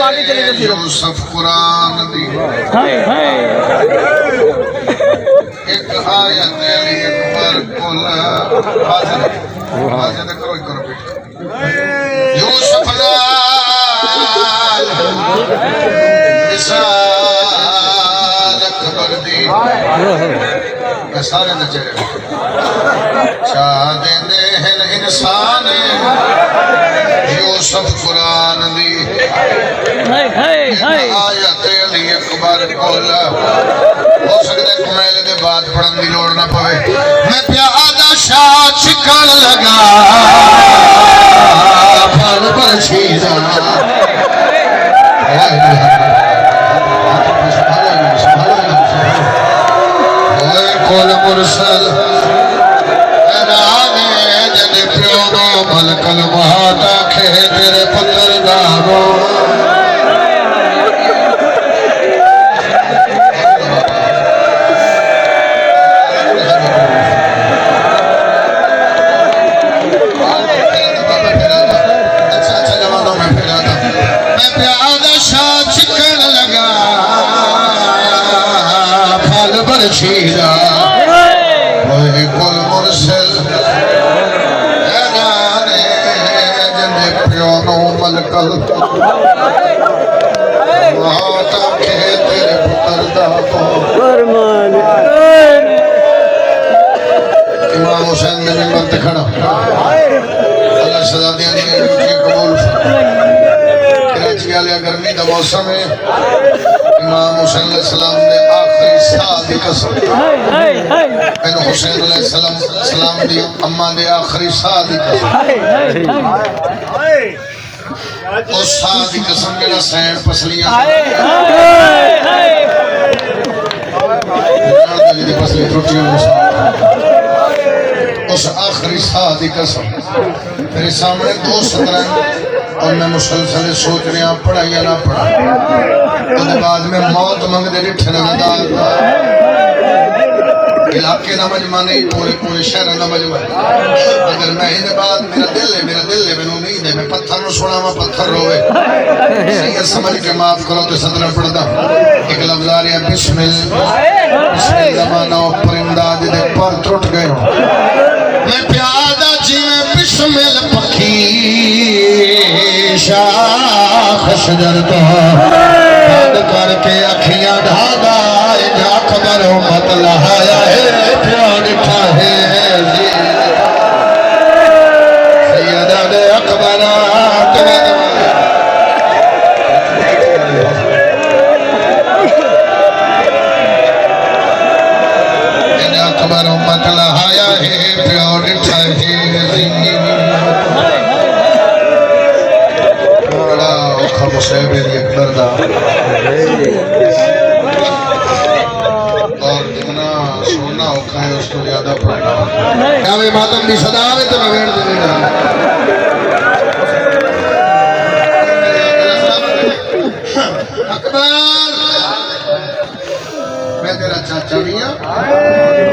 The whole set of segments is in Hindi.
आगे चले गए यूसुफ कुरान दी एक आयत अली अकबर कुल हाजिर करो बेटा यूसुफ सारे नचे शाह देंदे हैं इंसान यूसुफ कुरान दी आयत अली अकबर कोल हो सकता कुमैल दे बाद पढ़न दी लोड़ ना पवे मैं प्यादा शाह छिकण लगा फल पर छीजा मुरसल जन प्यो नो मलकल महाता खे तेरे पुत्र दारो अच्छा जवानों में फिरा था मैं प्यादा शाह छिकण लगा फल पर छीजा कुल मुरसल जने प्यो नो मलकल महाता के तेरे पुत्र दा फरमान इमाम हुसैन ने मिंबर ते खड़ा अल्लाह सदा दे दी कबूल कराची वाले गर्मी दा मौसम है इमाम हुसैन अलैहि सलाम ने आखिरी साह दी कसम मैंने हुसैन अलैहि सलाम दी अम्मा दे आखिरी साह दी कसम उस साह दी कसम जेड़ा सैन पसलियां दी पसली टूटियां उस आखिरी साह दी कसम मेरे सामने दो सतरंग और मैं मुसलसल सोच रहा पढ़ाइया ना पढ़ा उसके बाद में मौत मंगते डिठे नजर इलाके का मजमा नहीं पूरे पूरे शहर का मजमा अगर मैं इहदे बाद मेरा दिल है मैनू नहीं दे मैं पत्थर नु सुना वा पत्थर रोवे सही समझ के माफ करो तो सदर पढ़दा एक लफ्ज आ रहा बिस्मिल्लाह मानो परिंदा दे पर टूट गए मैं प्यादा जिवें बिस्मिल पखी शाख शजर तो बंद करके अखियां ढागा अकबर मत लहाया है प्यार दिखा है सैयदा दे अकबर अकबर मत लहाया है प्यार दिखा है मुसैब अली अकबर दा और जितना सुनना औखा है उसको ज्यादा पढ़ना क्या वे मातम की सदा आवे तो मैं वेड़ देगा अकबर मैं तेरा चाचा भी हूं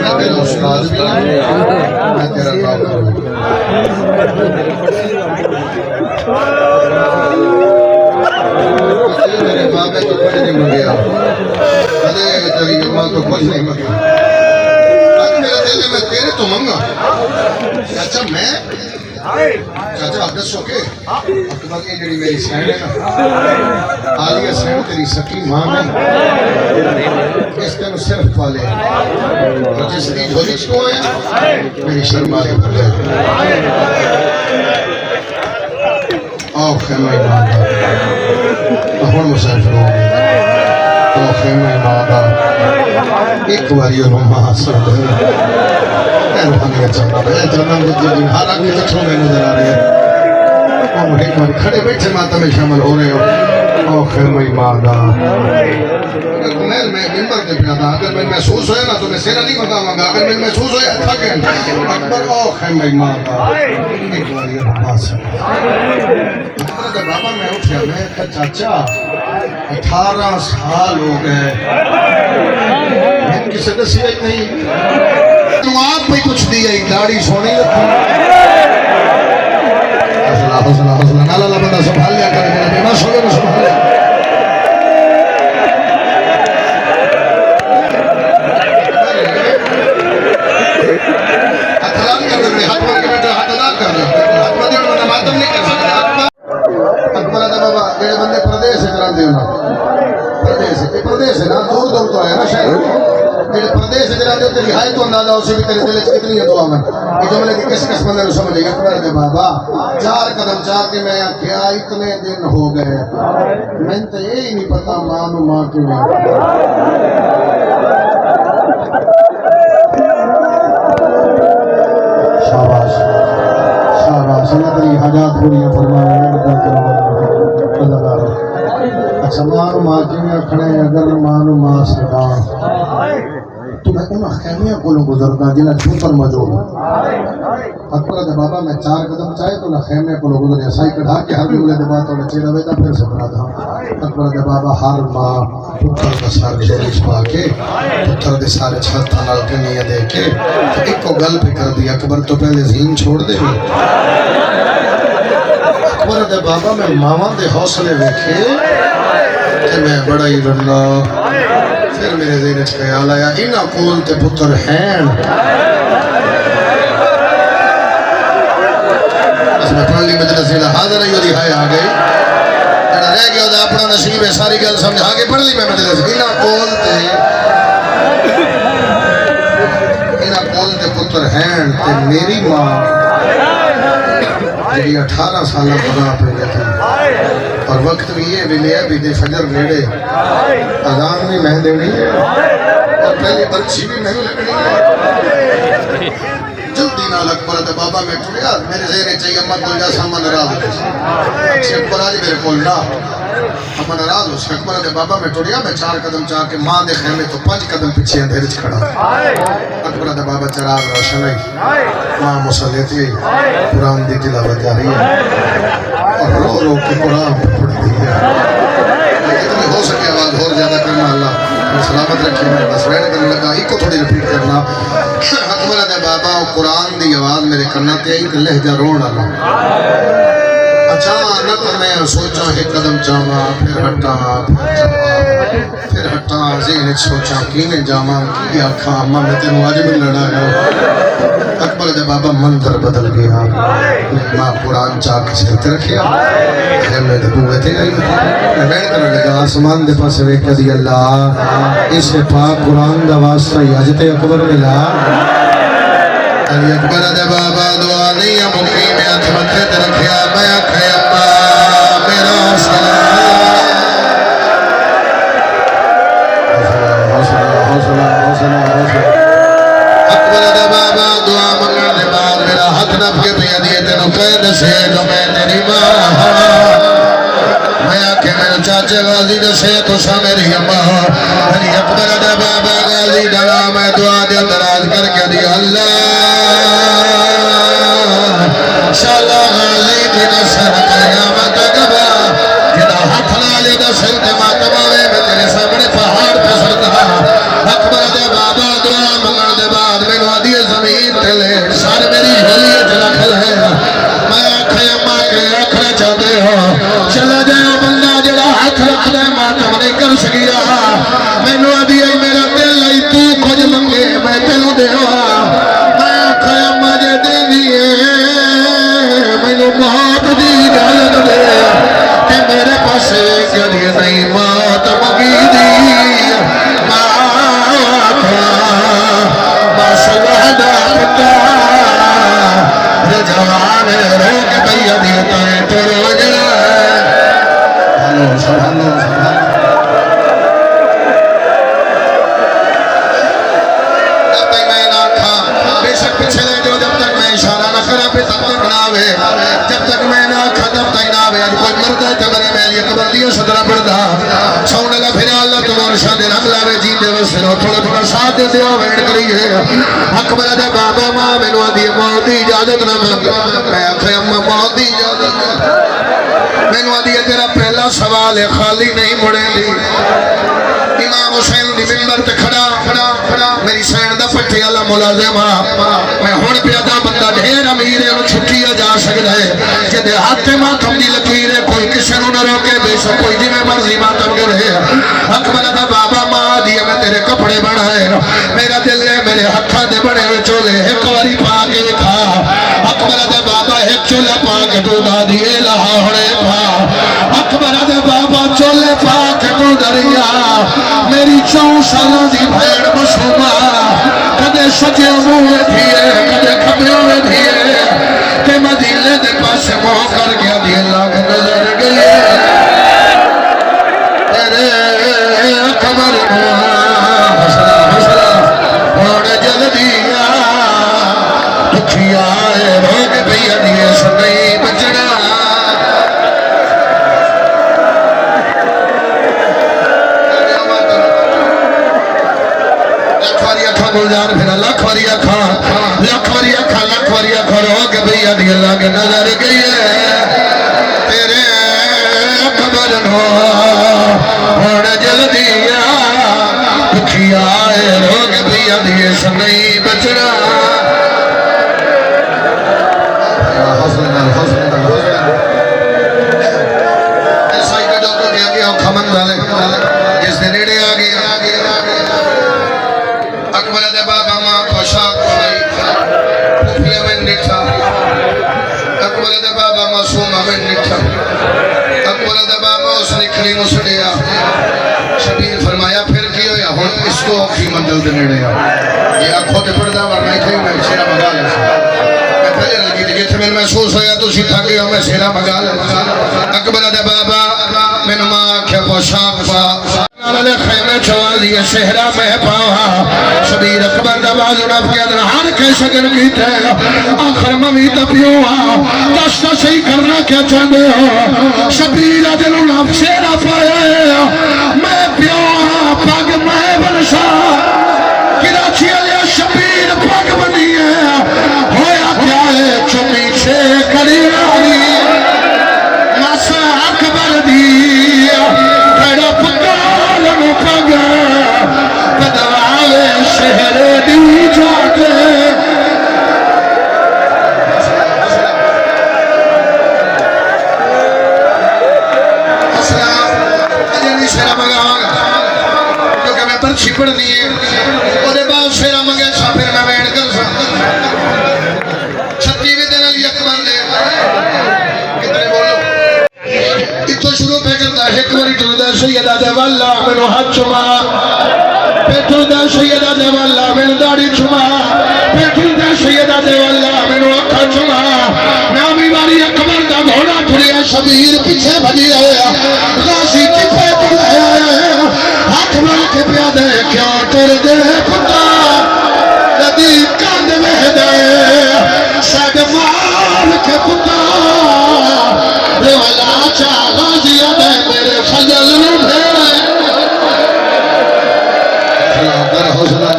मैं तेरा उस्ताद भी हूं मैं तेरा बाबा भी मेरे बाबे तो कुछ नहीं मंगया अरे तेरी अम्मा तो कुछ नहीं मंगी आज मेरा दिल है मैं तेरे तो मंगा चाचा मैं चाचा आप दसो के अकबर ये जड़ी मेरी सैन है ना आलिया सैन तेरी सकी मां है इस तेन सिर्फ पाले और जिस दी झोली को है मेरी शर्मा के ऊपर आओ खेमा हुण मुसाफिर हो गए तो खेमा मादा एक बारी मां सद जन्म हालांकि लक्षणों में नजर आ रहे हैं खड़े बैठे माता में शामिल हो रहे हो मैं मिंबर पे पिया था अगर मैं महसूस होया ना तो मैं सेना नहीं मंगाऊंगा अगर मैं महसूस होया थक अकबर ओ खेमा मादा एक बारी बस बाबा मैं उठा मैं चाचा 18 साल हो गए किसी दसिया ही नहीं तू आप भी कुछ दिया दाढ़ी सोनी हौसला हौसला हौसला नाला बंदा संभाल लिया करे मेरा बेबस हो गया संभाल लिया प्रदेश जरा जो तेरी हाय तो अंदाजा उसे भी तेरे दिल में कितनी है दुआ में ये जुमले की किस किस बंदे को समझ आई अकबर दे बाबा 4 कदम जाके मैं आख्या इतने दिन हो गए मैं तो ये ही नहीं पता मां नु मां क्यों शाबाश शाबाश अल्लाह तेरी हाजात पूरी फरमाए अच्छा मानो मां किवें आखणे अगर मानो मां सदा तो मैं उन खैमिया को गुजरता जिन्हें छूतर मौजूद अकबर दे बाबा मैं 4 कदम चाहे तो ना खैमे को गुजरे साई कढ़ा के हर बोले दे बात और चेड़ा बेटा फिर से बना था अकबर दे बाबा हर मां पुत्र का सारे शरीर पा के पुत्र दे सारे छत नाल के निया दे के एक को गल पे कर दिया अकबर तो पहले जीन छोड़ दे अकबर दे बाबा मैं मावा दे हौसले देखे कि मैं बड़ा ही रन्ना फिर मेरे ज़हन में ख्याल आया इना कोल ते पुत्र हैं मैं पढ़ली मजलिस में हाजिर ही हाय आ गई रह गया उदा अपना नसीब है सारी गल समझा के पढ़ ली मैं मजलिस इना कोल ते पुत्र हैं ते मेरी मां जी 18 साल बना पे थी और वक्त भी ये भी लिया भी दे फजर नेड़े अजान भी मैं देनी और पहली बर्छी भी मैं लगनी जल्दी ना अकबर दे बाबा मैं टुरिया मेरे ज़हन चाहिए अम्मा को जा सामान नाराज हो अकबर आज मेरे को ना अम्मा नाराज हो अकबर दे बाबा मैं टुरिया मैं 4 कदम चाह के मां दे खेमे तो 5 कदम पीछे अंधेरे च खड़ा अकबर दे बाबा चराग रोशन है मां मुसल्ले थी कुरान दी तिलावत जा रही है और रो रो के कुरान पढ़ती है इतनी हो सके आवाज और ज्यादा करना अल्लाह सलामत रखे मैं बस बैठ करने लगा इको थोड़ी रिपीट करना अकबर दे बाबा कुरान दी आवाज मेरे कन्ना ते आई ते लहजा रोण वाला अचानक मैं सोचा एक कदम जावा फिर हटा ज़हन सोचा किने जावा की आखा अम्मा मैं तेनू अज भी लड़ा अकबर दे बाबा मंजर बदल गया मां कुरान चाक सिर ते रखिया मैं तो बूहे ते आई मैं बैठ कर लगा आसमान दे पासे वेख दी अल्लाह इस पाक कुरान दा वास्ता ही अज ते अकबर मिला अली अकबर दे बाबा दुआ नहीं मुकी में हाथ मथे ते रखिया मैं आखे अम्मा मेरा सलाम अकबर दे बाबा दुआ मंगने दे बाद मेरा हाथ नप के पिया दिए तेनू कह दसे जो मैं तेरी मां मैं आखे मेरे चाचे गाजी दसे तो सा मेरी अम्मा अली अकबर दे बाबा गाजी डरा मैं दुआ दे दराज करके दी अल्लाह शाला गाजी की नसर कयामत गवा जिदा हाथ नाले दा सिर ते मातमावे मैं तेरे सामने पहाड़ पे सरदा अकबर दे बाबा दुआ मंगण दे बाद मैनू आदी जमीन ते ले सर मेरी होली च रख ले मैं आखे अम्मा के आखना चाहते हो चला जाए बंदा जेड़ा हाथ रख ले मातम नहीं कर सकिया मैनू आदी मेरा दिल लाई तू कुछ मंगे मैं तेनू देवा मैं आखे अम्मा जे देनी मैनू मौत दी इजाजत दे कि मेरे पास कदी नहीं मौत मंगी दी जवान रोक भैया देता है तो रोजड़ा बेशक पिछले जो जब तक मैं इशारा न करा पे तब तक ना आवे जब तक मैं ना खत्म तक ना आवे आज कोई मरदा है तो मैंने मैं ये कबर दियो सदरा पड़दा सोने ला फिर अल्लाह तुम्हारे शादे रंग लावे जींदे वसे थोड़ा थोड़ा साथ दे दियो वेट करिए अकबर दा बाबा मां मैनू आदी मौत दी इजाजत ना मंग मैं आखे अम्मा मौत दी इजाजत मैनू आदी तेरा पहला सवाल है खाली नहीं मुड़ेगी इमाम हुसैन दी मिंबर ते खड़ा खड़ा खड़ा मेरी सैन दा पट्टे वाला मुलाजिम मैं हुण प्यादा बंदा ढेर अमीर है उन्हें छुट्टी जा सकता है जिहदे हाथ मातम दी लकीर है कोई किसी नूं न रोके बेशक कोई जिवें मर्जी मातम करे अकबर दा बाबा मां दी मैं तेरे कपड़े बनाए मेरा दिल है मेरे हत्थां दे बने हुए चोले एक बारी पा के खा अकबर दा बाबा एक चोला पा के तू दादी लाहौरे पा अकबर दा बाबा चोले पा के तू दरिया मेरी 4 सालों की भेड़ मसूमा करके आधी लाख नजर गई तेरे खबर हौसला हौसला और जल्दी दुखिया रोग भैया दिए सही बचना गुलजार फिर लख वारी अखा रोग भैया दी अल्लाह के नजर गई है तेरे खबर होने जल्दी दुखिया रोग भैया दिए सही बचना जिस दिन नेड़े आ गया अकबर दे बाबा मां पोशाक पुफले में निठा अकबर दे बाबा मासूमा में निठा अकबर दे बाबा उस निखरी मुसड़िया शबीर फरमाया फिर की होया हुन इसको औखी मंजिल दे नेड़े आ ये आंखों ते पड़दा वरना इथे मैं शेरा मगा ले मैं पहले लगी थी जिथे मैंने महसूस होया तुसी थक गए मैं शेरा मगा ले अकबर दे बाबा मैंने मां आख्या पोशाक पा खेमे चवाल दिए सेहरा में पावा शबीर अकबर दबाज उड़प के अंदर हर के शगन की थे आखिर मम्मी तपियो दस तो सही करना क्या चाहते हो शबीर दिल उड़प सेहरा पाया मैं प्यो पग मैं बनसा किराची वाले शबीर पग बनी है होया क्या है चुमी छे करी मसा अकबर दी बड़ा पुकार बदवावे शहर दी जाके शेरा मंगावांगा क्योंकि मैं पर्ची पढ़नी है उसके बाद शेरा मंगे फिर मैं बैठ कर छत्ती भी देने लिए अकबर ने कितने बोलो इतो शुरू पे करता है एक बारी टुरदा सैयदा दे वाला मेनू हाथ चुमा पेटुदा सैयदा दे वाला मेनू दाढ़ी चुमा पेटुदा सैयदा दे वाला मेनू अखा चुमा नामी वाली अकबर दा घोड़ा टुरिया शबीर पीछे भजी आया गाजी टिपे टुराया हाथ मार के प्यादे क्या टुर दे पुता नदी कंद में दे सद मार के पुता दे वाला चा गाजिया दे मेरे फजल नु भेड़े दर हौसला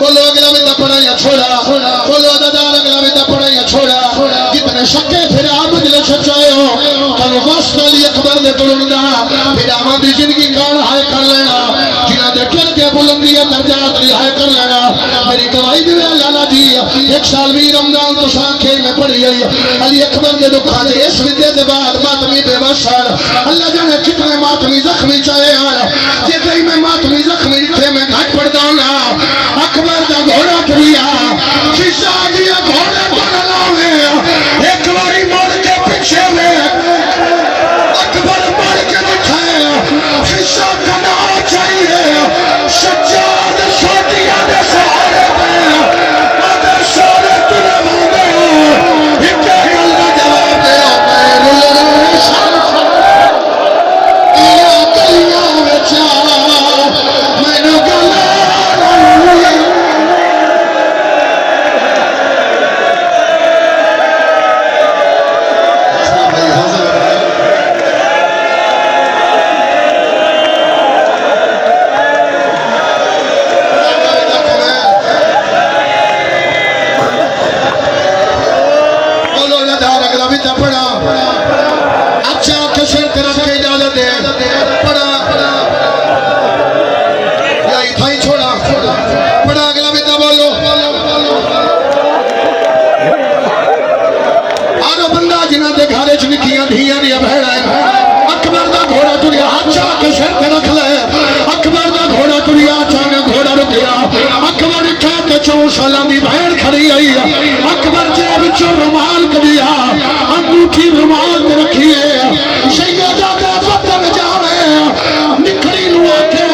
बोलो अगला बेटा पढ़ाइया छोड़ा बोलो दादा अगला बेटा पढ़ाइया छोड़ा कितने शक्के फिर आप दिले सच्चाए हो कल मस्त अली अकबर दे तुरुंदा फिर आमादी जिंदगी कान हाय कर लेना जिना दे कर के बुलंदी दर्जात रिहाय कर लेना मेरी गवाही दे लाला जी एक साल भी रमजान तो सांखे में पढ़ी आई अली अकबर दे दुखा दे इस विद्या के बाद मातमी बेबस अल्लाह जाने कितने मातमी जख्मी चाहे जितने मैं मातमी जख्मी थे मैं घाट पड़ता हूं अकबर का घोड़ा टुरिया शीशा दिया घोड़ा बनना है एक बारी मोड़ के पीछे में अकबर मार के दिखाया शीशा करना चाहिए सज्जाद सोटिया दे सहारे में अगर सोरे तुरे मांगे इनके अल्लाह जवाब दे गलियां बेचा मैनू गला अकबर का घोड़ा तुरिया अच्छा के सिर पे रख ले अकबर का घोड़ा तुरिया अचानक घोड़ा रुक गया अकबर उठा के 4 साल की भैन खड़ी आई अकबर जेब चो रुमाल कढ़िया अंगूठी रुमाल में रखी है सैयदा दे बदन जावे निखड़ी नु आके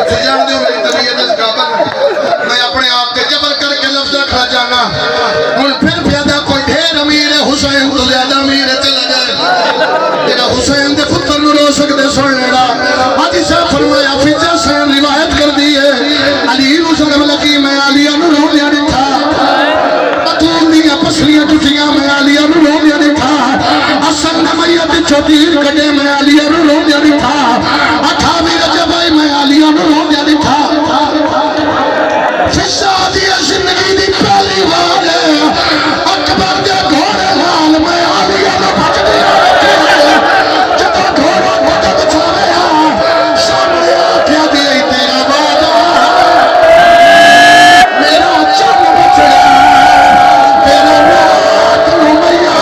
अच्छा जान दो मेरी तबीयत इस काबल मैं अपने आप के जबर करके लफ्ज रखना चाहना हूं फिर ज्यादा कोई ढेर अमीर है हुसैन तो ज्यादा अमीर है चला जाए तेरा हुसैन दे पुत्र नु रो सकदे सुन लेना आज से फरमाया फिजा से रिवायत कर दी है अली हुसैन लकी मैं आलिया नु रो दिया दिखा बतूल दी पसलियां टुटियां मैं आलिया नु रो दिया दिखा असन मैयत चौधीर कटे मैं आलिया नु रो दिया दिखा अठावी रजब भाई मैं आलिया नु रो दिया दिखा फिजा दी जिंदगी दी पहली बार अकबर दे घोड़े नाल मैं आलिया नु बच गया जब घोड़ा घोड़ा बचाया सामने आके दी तेरा वादा मेरा चल बचड़ा तेरा रात नु मैया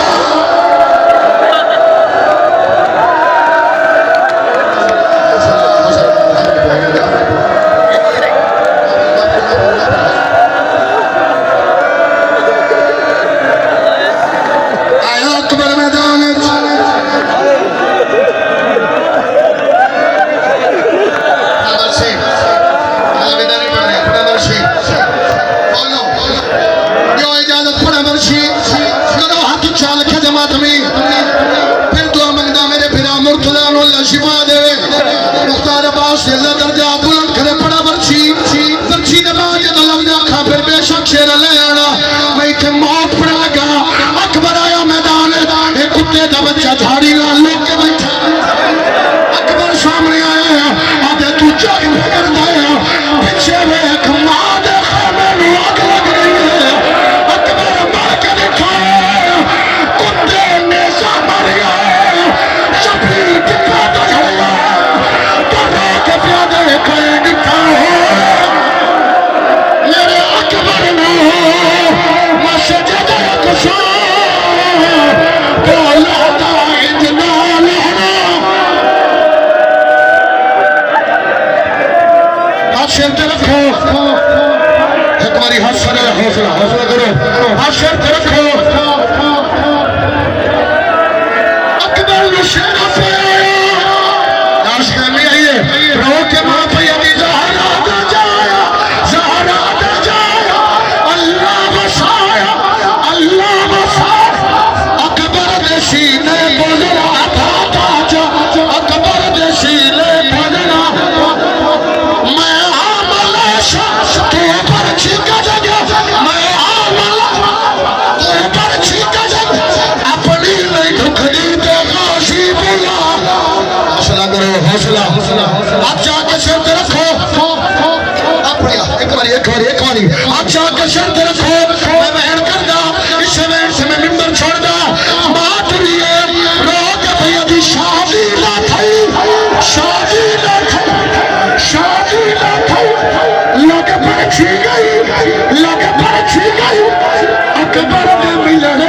आया अकबर मैदान शिफा दे मुख्तार अब्बास अल्लाह दर्जा बुलंद करे पड़ा बर्छी बर्छी दे बाद जब लफ्ज आखा फिर बेशक शेर ले आना मैं इथे मौत पड़ लगा अकबर आया मैदान ए कुत्ते दा बच्चा झाड़ी लाल लोग के बैठा अकबर सामने आया आदे तू जाग करदा है पीछे वेख मां दे खाने नु आग लग रही है अकबर मार के देखा कुत्ते ने सा मारिया शफी टिका मेरे अकबर नो मस्जिद कुशा बोलाता इतना हाशिर रखो एक बारी हौसला करो हाशिर रखो अकबर ने शेर में आइए रो के मां भैया की हौसला आप जाके शर्त रखो एक बारी आप जाके शर्त रखो मैं बहन कर दा इस बहन से मैं मिंबर छोड़ दा बात लिए रो के भैया दी शादी ना थई लगे पर छी गई अकबर ने मिलन